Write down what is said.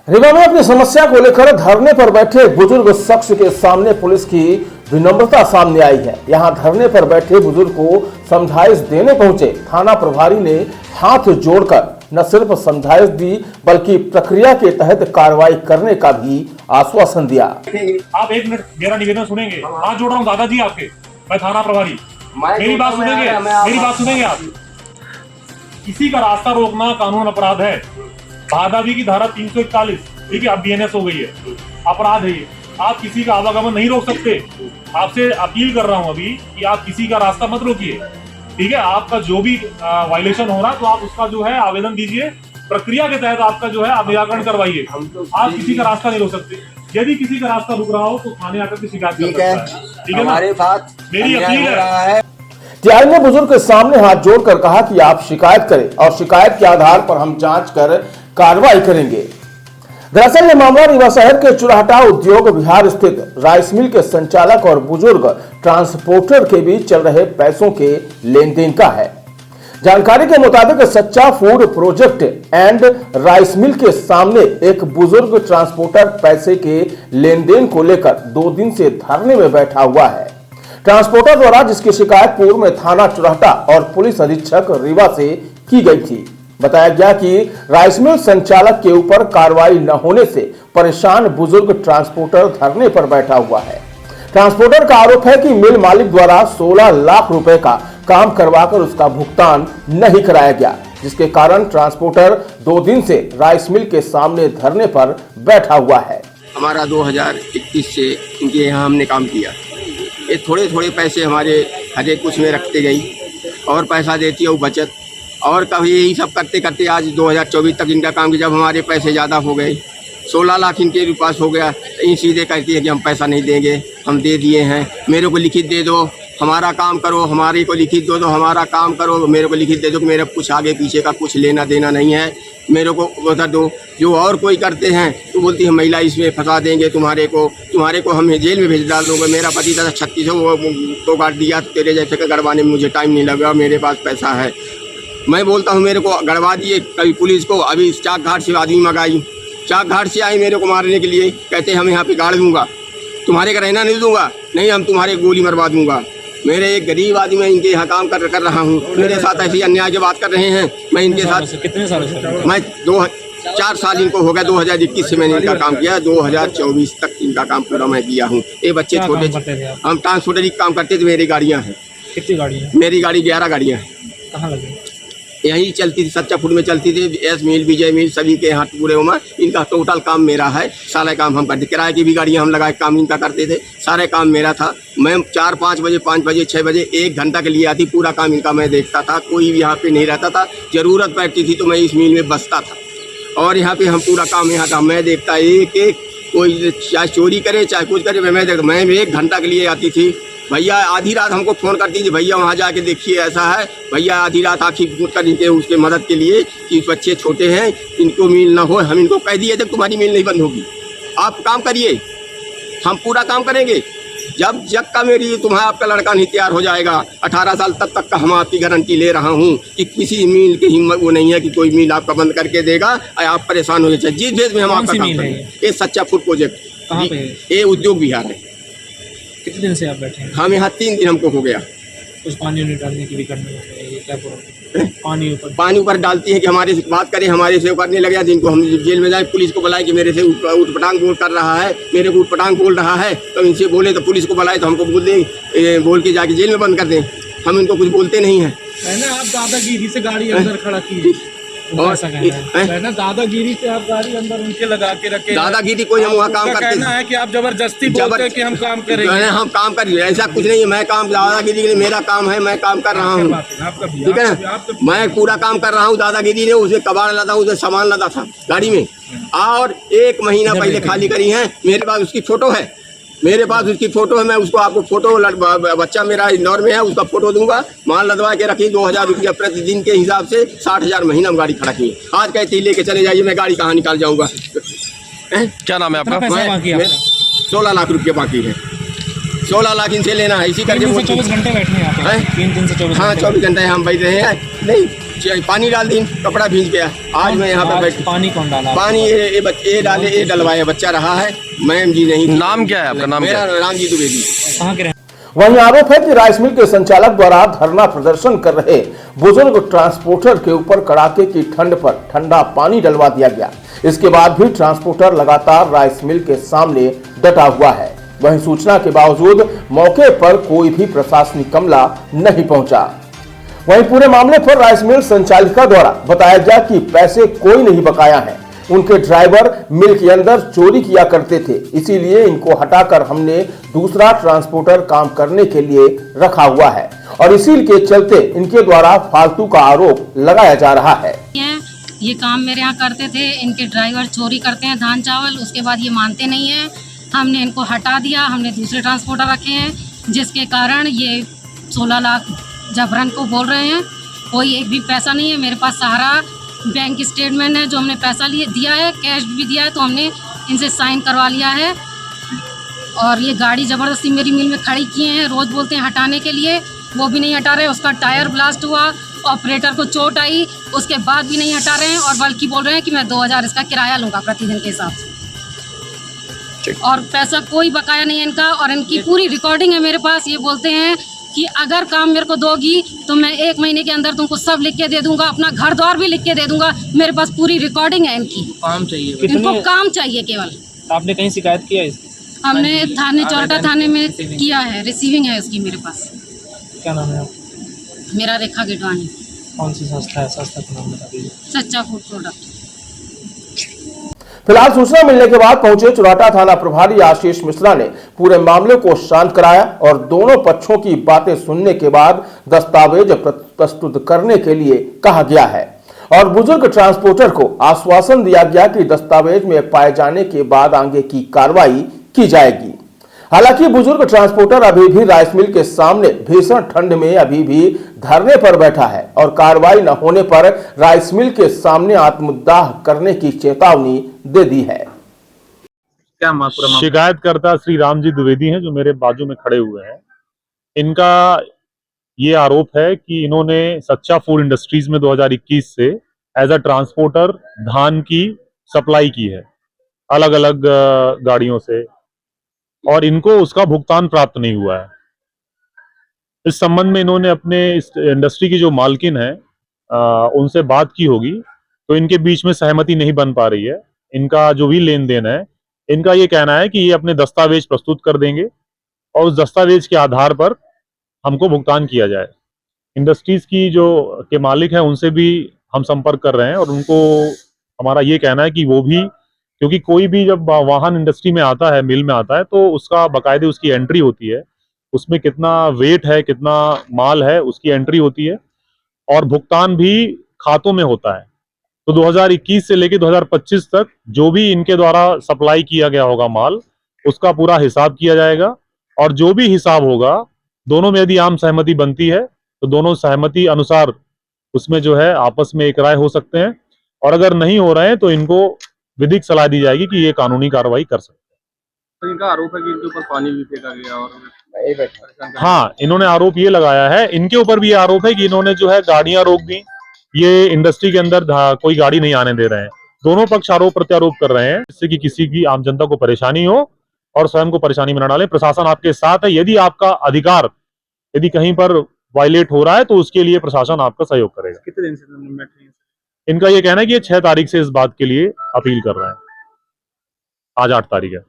रीवा में अपनी समस्या को लेकर धरने पर बैठे बुजुर्ग शख्स के सामने पुलिस की विनम्रता सामने आई है। यहां धरने पर बैठे बुजुर्ग को समझाइश देने पहुंचे थाना प्रभारी ने हाथ जोड़कर न सिर्फ समझाइश दी बल्कि प्रक्रिया के तहत कार्रवाई करने का भी आश्वासन दिया। आप एक मिनट मेरा निवेदन सुनेंगे। हाथ जोड़ रहा हूँ दादाजी आपके, मैं थाना प्रभारी, मेरी बात सुनेंगे आप। किसी का रास्ता रोकना कानून अपराध है। दादाजी की धारा 341, ठीक है, अब BNS हो गई है, अपराध है ये। आप किसी का आवागमन नहीं रोक सकते। आपसे अपील कर रहा हूं अभी कि आप किसी का रास्ता मत रोकिए, ठीक है। आपका जो भी वायलेशन हो रहा है तो आप उसका जो है आवेदन दीजिए, प्रक्रिया के तहत आपका जो है आप निराकरण करवाइए। आप किसी का रास्ता नहीं रोक सकते। यदि किसी का रास्ता रुक रहा हो तो थाने आकर के शिकायत कर सकता है, ठीक है ना। मेरी अपील है। टीआई ने बुजुर्ग के सामने हाथ जोड़कर कहा कि आप शिकायत करें और शिकायत के आधार पर हम जांच कर कार्रवाई करेंगे। दरअसल यह मामला रीवा शहर के चुराहटा उद्योग विहार स्थित राइस मिल के संचालक और बुजुर्ग ट्रांसपोर्टर के बीच चल रहे पैसों के लेन देन का है। जानकारी के मुताबिक सच्चा food project and rice mill के सामने एक बुजुर्ग ट्रांसपोर्टर पैसे के लेन देन को लेकर 2 दिन से धरने में बैठा हुआ है। ट्रांसपोर्टर द्वारा जिसकी शिकायत पूर्व में थाना चुराहटा और पुलिस अधीक्षक रीवा से की गई थी। बताया गया कि राइस मिल संचालक के ऊपर कार्रवाई न होने से परेशान बुजुर्ग ट्रांसपोर्टर धरने पर बैठा हुआ है। ट्रांसपोर्टर का आरोप है कि मिल मालिक द्वारा 16 लाख रुपए का काम करवाकर उसका भुगतान नहीं कराया गया, जिसके कारण ट्रांसपोर्टर 2 दिन से राइस मिल के सामने धरने पर बैठा हुआ है। हमारा 2021 से इनके यहाँ हमने काम किया। ये थोड़े थोड़े पैसे हमारे हर एक कुछ में रखते गई और पैसा देती है वो बचत, और कभी यही सब करते करते आज 2024 तक इनका काम किया। जब हमारे पैसे ज़्यादा हो गए, 16 लाख इनके पास हो गया, तो ये सीधे कहती है कि हम पैसा नहीं देंगे, हम दे दिए हैं, मेरे को लिखित दे दो, हमारा काम करो, हमारे को लिखित दो, हमारा काम करो, मेरे को लिखित दे दो कि मेरे कुछ आगे पीछे का कुछ लेना देना नहीं है, मेरे को बता दो। जो और कोई करते हैं तो बोलती है महिला इसमें फंसा देंगे तुम्हारे को हम जेल में भेज डाल दोगे। मेरा पति था 36 वो तो काट दिया, तेरे जैसे का गड़वाने में मुझे टाइम नहीं लगा, मेरे पास पैसा है। मैं बोलता हूँ मेरे को गड़वा दिए, कभी पुलिस को, अभी चाक घाट से आदमी मंगाई, चाक घाट से आई मेरे को मारने के लिए, कहते हम यहाँ पे गाड़ दूंगा, तुम्हारे का रहना नहीं दूंगा, नहीं हम तुम्हारे गोली मरवा दूंगा। मेरे एक गरीब आदमी मैं इनके यहाँ काम कर रहा हूँ, मेरे साथ ऐसी अन्याय की बात कर रहे हैं। मैं इनके साथ कितने साल से, मैं 4 साल इनको हो गया। 2021 से मैंने इनका काम किया, 2024 तक इनका काम पूरा मैं किया हूँ। ये बच्चे छोटे, हम ट्रांसपोर्टर की काम करते थे। मेरी गाड़ियाँ हैं। कितनी गाड़ियाँ? मेरी गाड़ी 11 गाड़ियाँ हैं। कहाँ लगी? यहीं चलती थी, सच्चा फूड में चलती थी, एस मिल, विजय मिल, सभी के यहाँ पूरे में इनका टोटल काम मेरा है। सारे काम हम करते, किराए की भी गाड़ियाँ हम लगा काम इनका करते थे, सारे काम मेरा था। मैं 4-5 बजे, 5 बजे, 6 बजे 1 घंटा के लिए आती, पूरा काम इनका मैं देखता था। कोई भी यहाँ पे नहीं रहता था, ज़रूरत पड़ती थी तो मैं इस मिल में बसता था और यहाँ पे हम पूरा काम यहाँ था मैं देखता। एक कोई चाहे चोरी करे चाहे कुछ करे, मैं देखता। मैं 1 घंटा के लिए आती थी। भैया आधी रात हमको फ़ोन करती थी, भैया वहाँ जाके देखिए ऐसा है। भैया आधी रात आखिर फोन कर इनके उसके मदद के लिए कि बच्चे छोटे हैं, इनको मिल ना हो। हम इनको कह दिए थे तुम्हारी मिल नहीं बंद होगी, आप काम करिए, हम पूरा काम करेंगे। जब का मेरी तुम्हारा आपका लड़का नहीं तैयार हो जाएगा 18 साल तक का हम आपकी गारंटी ले रहा हूँ कि किसी मिल की हिम्मत वो नहीं है कि कोई मिल आपका बंद करके देगा और आप परेशान हो जाए। जिस भेज में हम आपका काम करेंगे। ये सच्चा फूड प्रोजेक्ट, ये उद्योग विहार है। कितने दिन से आप बैठे हैं? हम यहाँ 3 दिन हमको हो गया। कुछ पानी डालने की भी करनी है, ये क्या पानी ऊपर डालती है कि हमारे से बात करें, हमारे से करने लगे जिनको हम जेल में जाए, पुलिस को बुलाए कि मेरे से उठपटांग बोल कर रहा है, मेरे को उठपटांग बोल रहा है। तो इनसे बोले तो पुलिस को बुलाए तो हमको बोल के जाके जेल में बंद कर दें। हम इनको कुछ बोलते नहीं हैं। आप दादागिरी से गाड़ी अंदर खड़ा की और दादागिरी से आप गाड़ी अंदर उनके लगा के रखे। दादागिरी कोई हम वहाँ काम करते हैं कि आप जबरदस्ती बोलते हैं कि हम काम करेंगे। हम काम कर, ऐसा कुछ नहीं है। मैं काम दादागिरी के लिए, मेरा काम है, मैं काम कर रहा हूँ, ठीक है। मैं पूरा काम कर रहा हूँ। दादागिरी ने उसे कबाड़ लदा, उसे सामान लदा था गाड़ी में, और 1 महीना पहले खाली करी है। मेरे पास उसकी फोटो है, मेरे पास उसकी फ़ोटो है। मैं उसको आपको फ़ोटो, बच्चा मेरा इंदौर में है, उसका फ़ोटो दूंगा। माल लदवा के रखी 2000 रुपया प्रतिदिन के हिसाब से 60,000 महीना में गाड़ी खड़ा की। आज कहती लेके चले जाइए, मैं गाड़ी कहाँ निकाल जाऊँगा। क्या नाम है आपका? 16 लाख रुपये बाकी है। 16 लाख इनसे लेना है, इसी करके 24 घंटे बैठे हैं 3 दिन से 24 हाँ 24 घंटे हम बैठ रहे हैं। नहीं पानी डाल दी, कपड़ा भीग गया। आज मैं यहाँ पे बैठ, पानी कौन डाला? पानी ये डाले, ये डलवाया, बच्चा रहा है, मैम जी नहीं। नाम क्या है आपका? नाम क्या मेरा है? राम जी द्विवेदी। कहाँ के? वहीं आरोप है कि राइस मिल के संचालक द्वारा धरना प्रदर्शन कर रहे बुजुर्ग ट्रांसपोर्टर के ऊपर कड़ाके की ठंड पर ठंडा पानी डलवा दिया गया। इसके बाद भी ट्रांसपोर्टर लगातार राइस मिल के सामने डटा हुआ है। वहीं सूचना के बावजूद मौके पर कोई भी प्रशासनिक अमला नहीं पहुंचा। वहीं पूरे मामले पर राइस मिल संचालिका द्वारा बताया गया कि पैसे कोई नहीं बकाया है, उनके ड्राइवर मिल के अंदर चोरी किया करते थे, इसीलिए इनको हटाकर हमने दूसरा ट्रांसपोर्टर काम करने के लिए रखा हुआ है और इसी के चलते इनके द्वारा फालतू का आरोप लगाया जा रहा है। ये काम मेरे यहाँ करते थे, इनके ड्राइवर चोरी करते हैं धान चावल, उसके बाद ये मानते नहीं है। हमने इनको हटा दिया, हमने दूसरे ट्रांसपोर्टर रखे हैं, जिसके कारण ये 16 लाख जबरन को बोल रहे हैं। कोई एक भी पैसा नहीं है मेरे पास। सहारा बैंक स्टेटमेंट है जो हमने पैसा दिया है, कैश भी दिया है, तो हमने इनसे साइन करवा लिया है। और ये गाड़ी ज़बरदस्ती मेरी मिल में खड़ी किए हैं, रोज़ बोलते हैं हटाने के लिए, वो भी नहीं हटा रहे। उसका टायर ब्लास्ट हुआ, ऑपरेटर को चोट आई, उसके बाद भी नहीं हटा रहे हैं और बल्कि बोल रहे हैं कि मैं 2000 इसका किराया लूँगा प्रतिदिन के हिसाब से। और पैसा कोई बकाया नहीं है इनका, और इनकी पूरी रिकॉर्डिंग है मेरे पास। ये बोलते हैं कि अगर काम मेरे को दोगी तो मैं 1 महीने के अंदर तुमको सब लिख के दे दूंगा, अपना घर द्वार भी लिख के दे दूंगा। मेरे पास पूरी रिकॉर्डिंग है इनकी। काम चाहिए? इनको काम चाहिए केवल। आपने कहीं शिकायत किया है? हमने थाने, चौरटा थाने में किया है, रिसीविंग है उसकी मेरे पास। क्या नाम है? मेरा रेखा गिडवानी। कौन सी संस्था है? संस्था का नाम बता दीजिए। सच्चा फूड प्रोडक्ट। फिलहाल सूचना मिलने के बाद पहुंचे चुराटा थाना प्रभारी आशीष मिश्रा ने पूरे मामले को शांत कराया और दोनों पक्षों की बातें सुनने के बाद दस्तावेज प्रस्तुत करने के लिए कहा गया है और बुजुर्ग ट्रांसपोर्टर को आश्वासन दिया गया कि दस्तावेज में पाए जाने के बाद आगे की कार्रवाई की जाएगी। हालांकि बुजुर्ग ट्रांसपोर्टर अभी भी राइस मिल के सामने भीषण ठंड में अभी भी धरने पर बैठा है और कार्रवाई न होने पर राइस मिल के सामने आत्मदाह करने की चेतावनी दे दी है। क्या पूरा शिकायतकर्ता श्री राम जी द्विवेदी हैं जो मेरे बाजू में खड़े हुए हैं। इनका ये आरोप है कि इन्होंने सच्चा फूड इंडस्ट्रीज में 2021 से एज अ ट्रांसपोर्टर धान की सप्लाई की है अलग अलग गाड़ियों से और इनको उसका भुगतान प्राप्त नहीं हुआ है। इस संबंध में इन्होंने अपने इस इंडस्ट्री की जो मालकिन है उनसे बात की होगी, तो इनके बीच में सहमति नहीं बन पा रही है। इनका जो भी लेन देन है, इनका ये कहना है कि ये अपने दस्तावेज प्रस्तुत कर देंगे और उस दस्तावेज के आधार पर हमको भुगतान किया जाए। इंडस्ट्रीज की जो के मालिक हैं उनसे भी हम संपर्क कर रहे हैं और उनको हमारा ये कहना है कि वो भी, क्योंकि कोई भी जब वाहन इंडस्ट्री में आता है, मिल में आता है, तो उसका बाकायदे उसकी एंट्री होती है, उसमें कितना वेट है, कितना माल है, उसकी एंट्री होती है और भुगतान भी खातों में होता है। तो 2021 से लेकर 2025 तक जो भी इनके द्वारा सप्लाई किया गया होगा माल, उसका पूरा हिसाब किया जाएगा और जो भी हिसाब होगा, दोनों में यदि आम सहमति बनती है तो दोनों सहमति अनुसार उसमें जो है आपस में एक राय हो सकते हैं और अगर नहीं हो रहे हैं तो इनको विधिक सलाह दी जाएगी कि ये कानूनी कार्रवाई कर सकते हैं। तो इनका आरोप है कि इनके ऊपर पानी भी फेंका गया और हाँ, इन्होंने आरोप ये लगाया है, इनके ऊपर भी आरोप है कि इन्होंने जो है गाड़ियां रोक दी, ये इंडस्ट्री के अंदर कोई गाड़ी नहीं आने दे रहे हैं। दोनों पक्ष आरोप प्रत्यारोप कर रहे हैं जिससे कि किसी की आम जनता को परेशानी हो और स्वयं को परेशानी में न डालें। प्रशासन आपके साथ है, यदि आपका अधिकार यदि कहीं पर वायलेट हो रहा है तो उसके लिए प्रशासन आपका सहयोग करेगा। कितने दिन से बैठे हैं? इनका ये कहना है कि ये 6 तारीख से इस बात के लिए अपील कर रहे हैं। आज 8 तारीख है।